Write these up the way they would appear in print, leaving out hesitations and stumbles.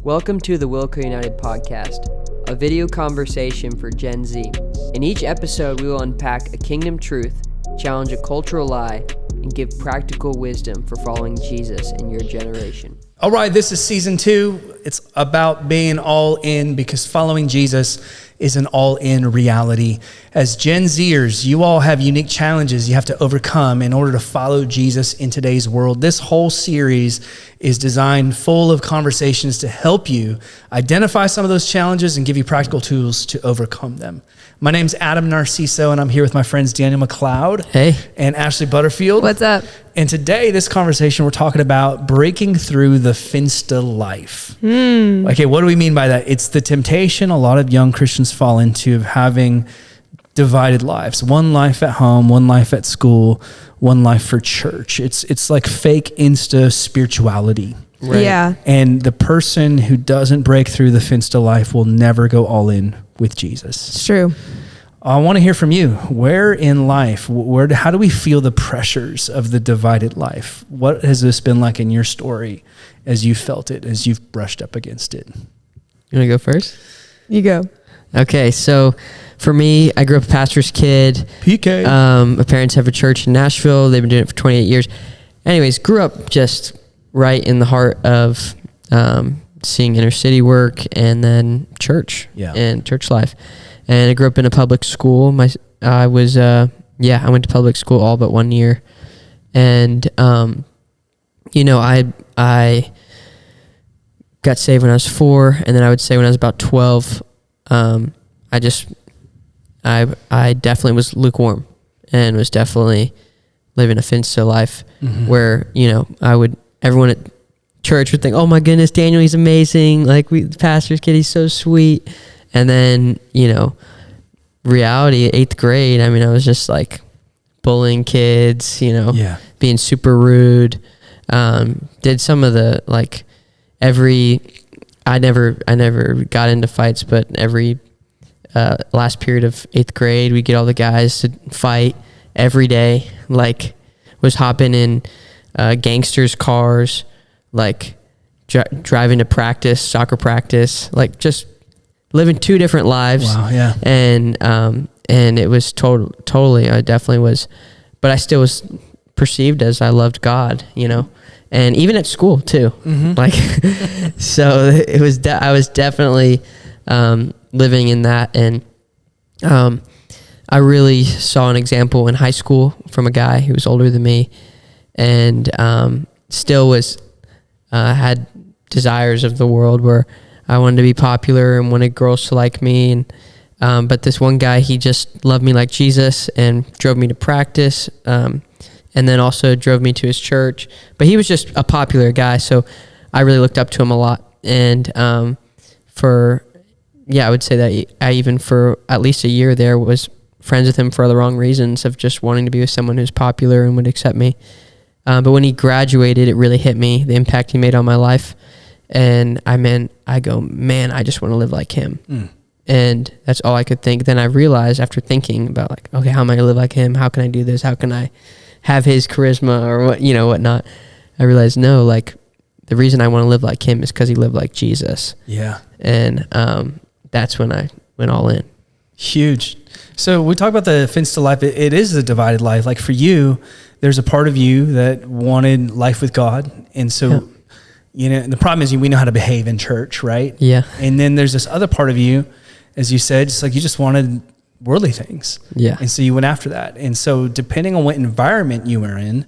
Welcome to the WILCO United podcast, a video conversation for Gen Z. In each episode, we will unpack a kingdom truth, challenge a cultural lie, and give practical wisdom for following Jesus in your generation. All right, this is season 2. It's about being all in because following Jesus is an all-in reality. As Gen Zers, you all have unique challenges you have to overcome in order to follow Jesus in today's world. This whole series is designed full of conversations to help you identify some of those challenges and give you practical tools to overcome them. My name's Adam Narciso, and I'm here with my friends Daniel McLeod and Ashley Butterfield. What's up? And today, this conversation, we're talking about breaking through the FINSTA life. Okay, what do we mean by that? It's the temptation a lot of young Christians fall into of having divided lives. One life at home, one life at school, one life for church. It's like fake insta spirituality. Right? Yeah. And the person who doesn't break through the FINSTA life will never go all in with Jesus. It's true. I want to hear from you. Where in life, how do we feel the pressures of the divided life? What has this been like in your story as you felt it, as you've brushed up against it? You want to go first? You go. Okay, so for me, I grew up a pastor's kid. PK. My parents have a church in Nashville. They've been doing it for 28 years. Anyways, grew up just right in the heart of seeing inner city work and then church and church life. And I grew up in a public school. I went to public school all but 1 year. And, I got saved when I was 4. And then I would say when I was about 12, I definitely was lukewarm and was definitely living a FINSTA life where, everyone at church would think, oh my goodness, Daniel, he's amazing. Like the pastor's kid, he's so sweet. And then, reality, 8th grade, I was just like bullying kids, being super rude. Did some of the I never got into fights, but every last period of 8th grade, we get all the guys to fight every day. Like was hopping in gangsters' cars, driving to practice, soccer practice, just living 2 different lives. Wow, yeah. And it was totally, I definitely was, but I still was perceived as I loved God, and even at school too. So it was, I was definitely living in that. And I really saw an example in high school from a guy who was older than me and still was, had desires of the world where I wanted to be popular and wanted girls to like me. And but this one guy, he just loved me like Jesus and drove me to practice. And then also drove me to his church. But he was just a popular guy, so I really looked up to him a lot. And I would say that I even for at least a year there was friends with him for the wrong reasons of just wanting to be with someone who's popular and would accept me. But when he graduated, it really hit me, the impact he made on my life. And I go, man, I just want to live like him. And that's all I could think. Then I realized after thinking about okay, how am I going to live like him? How can I do this? How can I have his charisma or whatnot? I realized, no, the reason I want to live like him is because he lived like Jesus. Yeah. And that's when I went all in. Huge. So we talk about the FINSTA life. It is a divided life. Like for you, there's a part of you that wanted life with God. And so, the problem is we know how to behave in church, right? Yeah. And then there's this other part of you, as you said, just you just wanted worldly things. Yeah. And so you went after that. And so depending on what environment you were in,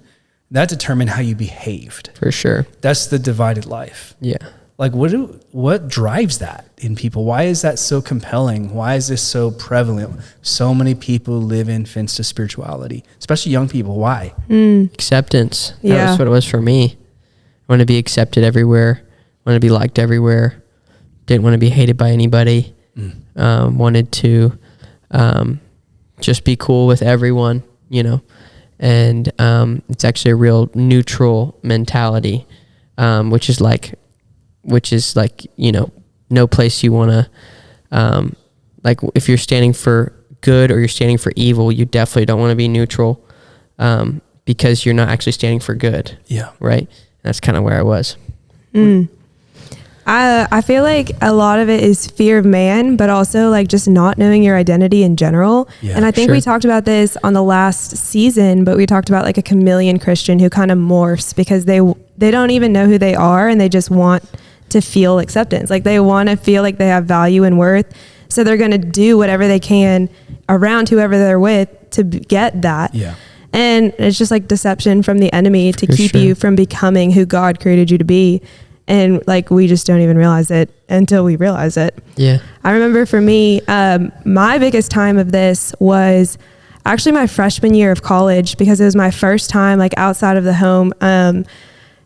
that determined how you behaved. For sure. That's the divided life. Yeah. What drives that in people? Why is that so compelling? Why is this so prevalent? So many people live in FINSTA spirituality, especially young people. Why? Acceptance. That's what it was for me. I want to be accepted everywhere. I want to be liked everywhere. Didn't want to be hated by anybody. Wanted to just be cool with everyone, and it's actually a real neutral mentality, which is no place you want to, if you're standing for good or you're standing for evil, you definitely don't want to be neutral, because you're not actually standing for good. Yeah. Right. That's kind of where I was. I feel like a lot of it is fear of man, but also like just not knowing your identity in general. Yeah, and I think we talked about this on the last season, but we talked about like a chameleon Christian who kind of morphs because they don't even know who they are, and they just want to feel acceptance. Like they want to feel like they have value and worth. So they're going to do whatever they can around whoever they're with to get that. Yeah. And it's just like deception from the enemy to keep sure. you from becoming who God created you to be. And like, we just don't even realize it until we realize it. Yeah. I remember for me, my biggest time of this was actually my freshman year of college, because it was my first time like outside of the home.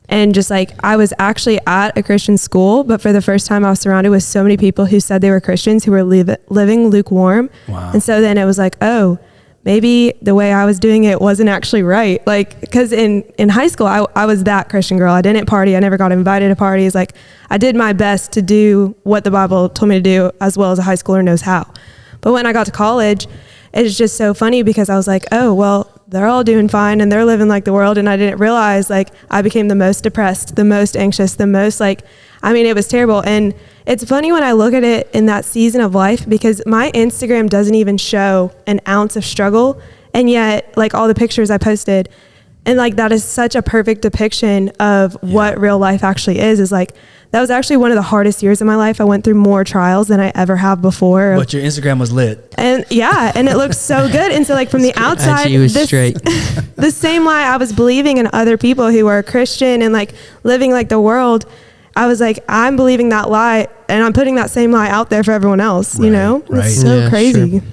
And just like, I was actually at a Christian school, but for the first time I was surrounded with so many people who said they were Christians who were living lukewarm. Wow. And so then it was like, oh, maybe the way I was doing it wasn't actually right. Like, because in high school, I was that Christian girl. I didn't party. I never got invited to parties. Like, I did my best to do what the Bible told me to do as well as a high schooler knows how. But when I got to college, it's just so funny because I was like, oh, well, they're all doing fine and they're living like the world. And I didn't realize like I became the most depressed, the most anxious, the most like, I mean, it was terrible. And it's funny when I look at it in that season of life, because my Instagram doesn't even show an ounce of struggle. And yet like all the pictures I posted, and like that is such a perfect depiction of what real life actually is like, that was actually one of the hardest years of my life. I went through more trials than I ever have before. But your Instagram was lit. And yeah, and it looks so good. And so like from the outside, IG was straight. the same lie I was believing in other people who were Christian and like living like the world, I was like, I'm believing that lie and I'm putting that same lie out there for everyone else, you know? Right. It's so crazy. Sure.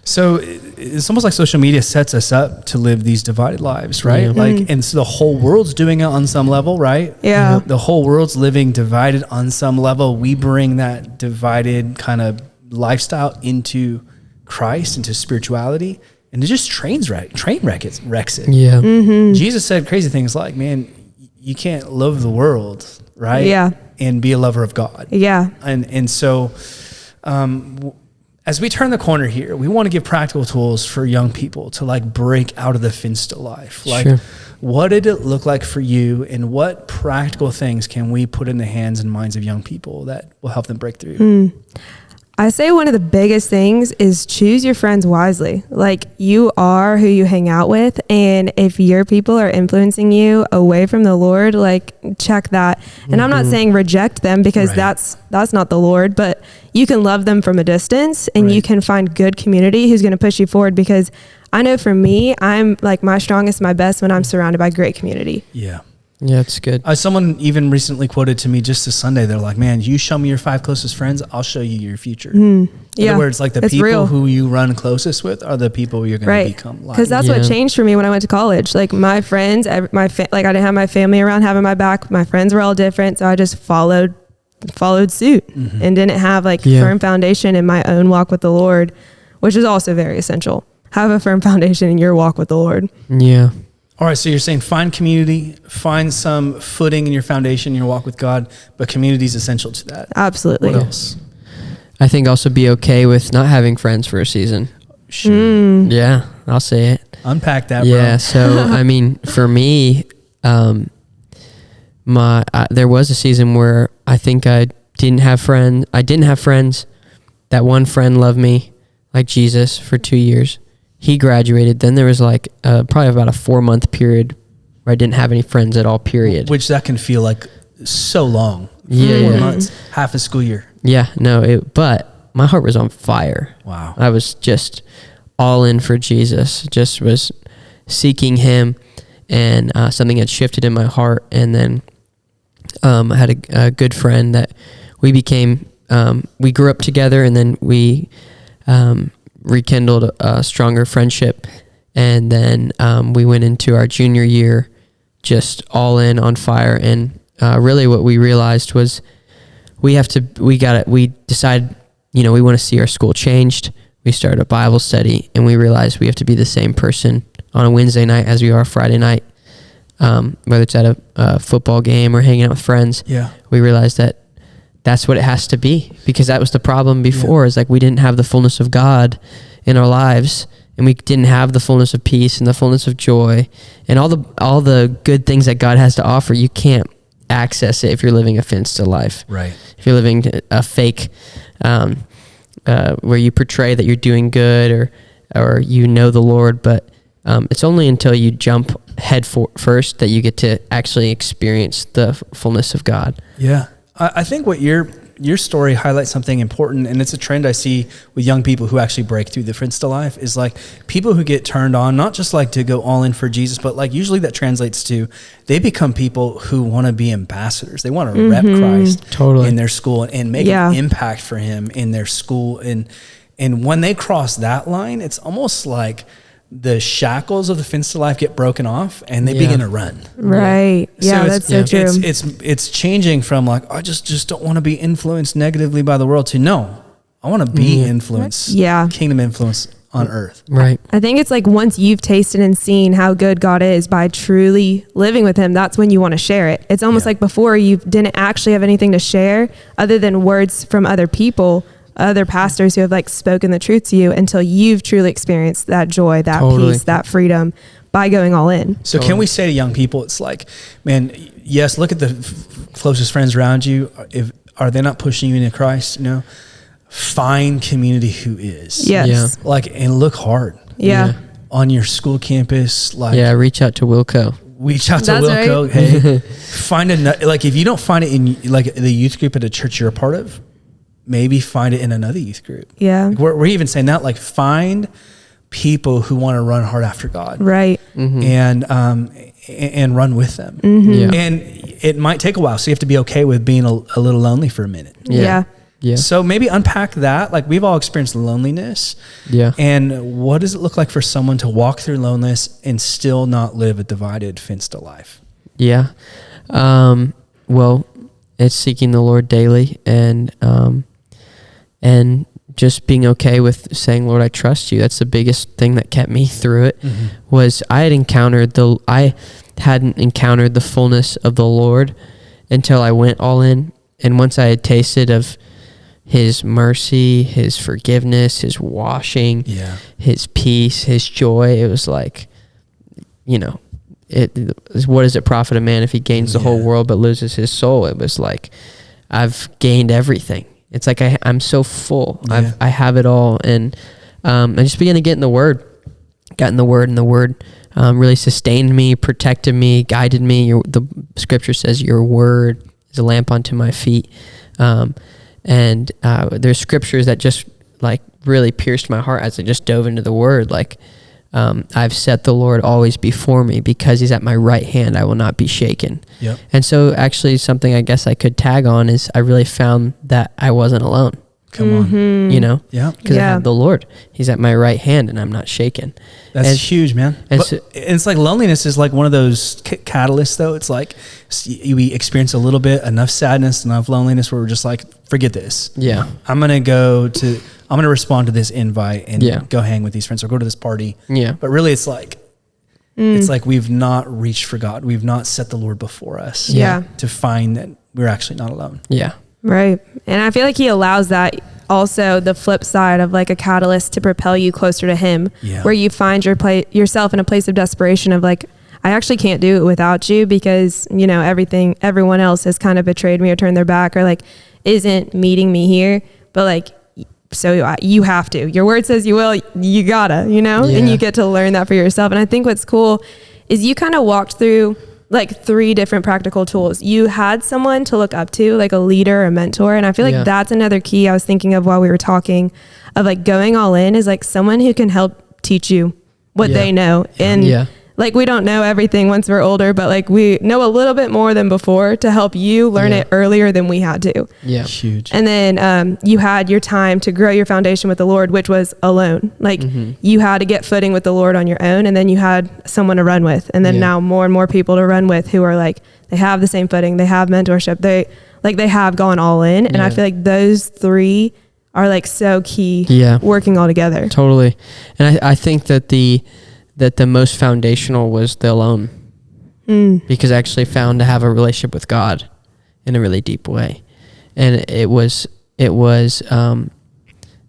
So it's almost like social media sets us up to live these divided lives, right? Yeah. Like, and so the whole world's doing it on some level, right? Yeah. The whole world's living divided on some level. We bring that divided kind of lifestyle into Christ, into spirituality, and it just train wrecks it. Yeah. Mm-hmm. Jesus said crazy things like, man, you can't love the world, right? Yeah. And be a lover of God. Yeah. And so, as we turn the corner here, we want to give practical tools for young people to like break out of the Finsta life. Like, Sure. What did it look like for you, and what practical things can we put in the hands and minds of young people that will help them break through? I say one of the biggest things is choose your friends wisely. Like, you are who you hang out with. And if your people are influencing you away from the Lord, like, check that. And I'm not saying reject them, because that's not the Lord, but you can love them from a distance, and you can find good community who's going to push you forward. Because I know for me, I'm like my strongest, my best when I'm surrounded by great community. Yeah. Yeah, it's good. Someone even recently quoted to me just this Sunday, they're like, man, you show me your 5 closest friends, I'll show you your future. In other words, like the people real. who you run closest with are the people you're going to become like. Because that's what changed for me when I went to college. Like, my friends, like I didn't have my family around having my back. My friends were all different. So I just followed suit and didn't have like firm foundation in my own walk with the Lord, which is also very essential. Have a firm foundation in your walk with the Lord. Yeah. All right, so you're saying find community, find some footing in your foundation, in your walk with God, but community is essential to that. Absolutely. What else? I think also be okay with not having friends for a season. Sure. Yeah, I'll say it. Unpack that, bro. Yeah, so I mean, for me, there was a season where I think I didn't have friends. That one friend loved me like Jesus for 2 years. He graduated. Then there was like probably about a 4-month period where I didn't have any friends at all, period. Which that can feel like so long. 4 months, half a school year. Yeah, no, but my heart was on fire. Wow. I was just all in for Jesus, just was seeking him, and something had shifted in my heart. And then I had a good friend that we became, we grew up together, and then we rekindled a stronger friendship. And then we went into our junior year just all in on fire. And really what we realized was we decided, we want to see our school changed. We started a Bible study, and we realized we have to be the same person on a Wednesday night as we are Friday night, whether it's at a football game or hanging out with friends. Yeah. We realized that that's what it has to be, because that was the problem before, is like we didn't have the fullness of God in our lives, and we didn't have the fullness of peace and the fullness of joy and all the good things that God has to offer. You can't access it if you're living a FINSTA life. Right. If you're living a fake, where you portray that you're doing good or you know the Lord, but it's only until you jump head first that you get to actually experience the fullness of God. Yeah. I think what your story highlights something important, and it's a trend I see with young people who actually break through the FINSTA life, is like people who get turned on, not just like to go all in for Jesus, but like usually that translates to they become people who want to be ambassadors. They want to rep Christ in their school and make an impact for him in their school. And when they cross that line, it's almost like the shackles of the FINSTA life get broken off and they begin to run. Right. Yeah, that's so true. It's changing from like, I just don't want to be influenced negatively by the world to no, I want to be influenced. Yeah. Kingdom influence on earth. Right. I think it's like once you've tasted and seen how good God is by truly living with him, that's when you want to share it. It's almost like before you didn't actually have anything to share other than words from other people, other pastors who have like spoken the truth to you, until you've truly experienced that joy, that peace, that freedom by going all in. So can we say to young people, it's like, man, yes, look at the closest friends around you. Are they not pushing you into Christ? You know, find community who is. Yes. Yeah. Like, and look hard. Yeah. On your school campus. Like, reach out to WILCO. Reach out to WILCO. Right. Hey, find like, if you don't find it in like the youth group at a church you're a part of, maybe find it in another youth group. Yeah. Like we're even saying that, like, find people who want to run hard after God. Right. And run with them. Yeah. And it might take a while. So you have to be okay with being a little lonely for a minute. Yeah. So maybe unpack that. Like, we've all experienced loneliness. Yeah. And what does it look like for someone to walk through loneliness and still not live a divided FINSTA life? Yeah. Well, it's seeking the Lord daily and just being okay with saying, Lord, I trust you. That's the biggest thing that kept me through it. Was I hadn't encountered the fullness of the Lord until I went all in. And once I had tasted of his mercy, his forgiveness, his washing, his peace, his joy, it was like, what does it profit a man if he gains the whole world but loses his soul? It was like, I've gained everything. It's like I'm so full. I have it all. And I just began to get in the Word. Got in the Word, and the Word really sustained me, protected me, guided me. The Scripture says your Word is a lamp unto my feet. And there's scriptures that just like really pierced my heart as I just dove into the Word. Like, I've set the Lord always before me, because he's at my right hand, I will not be shaken. Yep. And so actually something I guess I could tag on is I really found that I wasn't alone. Come on. Because I have the Lord. He's at my right hand and I'm not shaken. That's huge, man. And it's like loneliness is like one of those catalysts, though. It's like we experience a little bit, enough sadness, enough loneliness where we're just like, forget this. Yeah. I'm going to respond to this invite and go hang with these friends or go to this party. Yeah. But really it's like we've not reached for God. We've not set the Lord before us. Yeah. To find that we're actually not alone. Yeah. Right. And I feel like he allows that, also the flip side of like a catalyst to propel you closer to him, where you find yourself in a place of desperation of like, I actually can't do it without you, because, everyone else has kind of betrayed me or turned their back or like isn't meeting me here. But like, so you have to, your Word says you will, you gotta, and you get to learn that for yourself. And I think what's cool is you kind of walked through like 3 different practical tools. You had someone to look up to, like a leader, a mentor. And I feel like that's another key I was thinking of while we were talking, of like going all in, is like someone who can help teach you what they know. And like, we don't know everything once we're older, but like we know a little bit more than before to help you learn it earlier than we had to. Yeah. Huge. And then you had your time to grow your foundation with the Lord, which was alone. Like you had to get footing with the Lord on your own, and then you had someone to run with. And then now more and more people to run with who are like, they have the same footing, they have mentorship, they have gone all in. And I feel like those 3 are like so key working all together. Totally. And I think that the most foundational was the alone, because I actually found to have a relationship with God in a really deep way. And it was I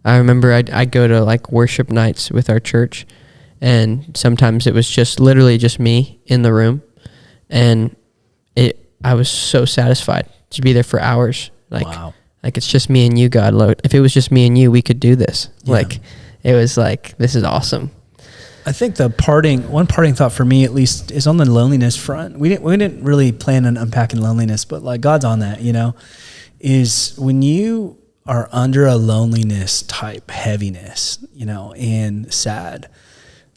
remember I'd go to like worship nights with our church, and sometimes it was just literally just me in the room, and I was so satisfied to be there for hours. Like, Wow. like it's just me and you, God. Like, if it was just me and you, we could do this. Yeah. Like, it was like, this is awesome. I think one parting thought for me at least is on the loneliness front. We didn't really plan on unpacking loneliness, but like God's on that, is when you are under a loneliness type heaviness, and sad,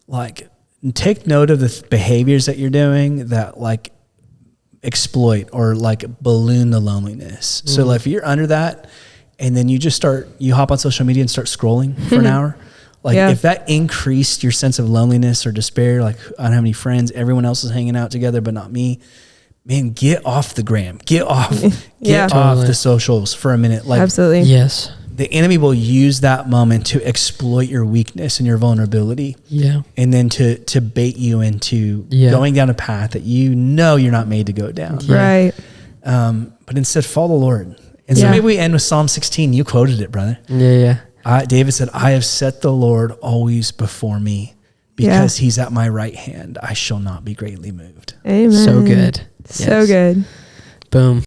like take note of the behaviors that you're doing that like exploit or like balloon the loneliness. Mm-hmm. So like if you're under that and then you hop on social media and start scrolling for an hour, like if that increased your sense of loneliness or despair, like I don't have any friends, everyone else is hanging out together, but not me. Man, get off the gram, get off the socials for a minute. Like, absolutely. Yes. The enemy will use that moment to exploit your weakness and your vulnerability. Yeah. And then to bait you into going down a path that you're not made to go down. Yeah. Right. But instead follow the Lord. And so maybe we end with Psalm 16. You quoted it, brother. Yeah. David said, I have set the Lord always before me because he's at my right hand. I shall not be greatly moved. Amen. So good. So good. Boom.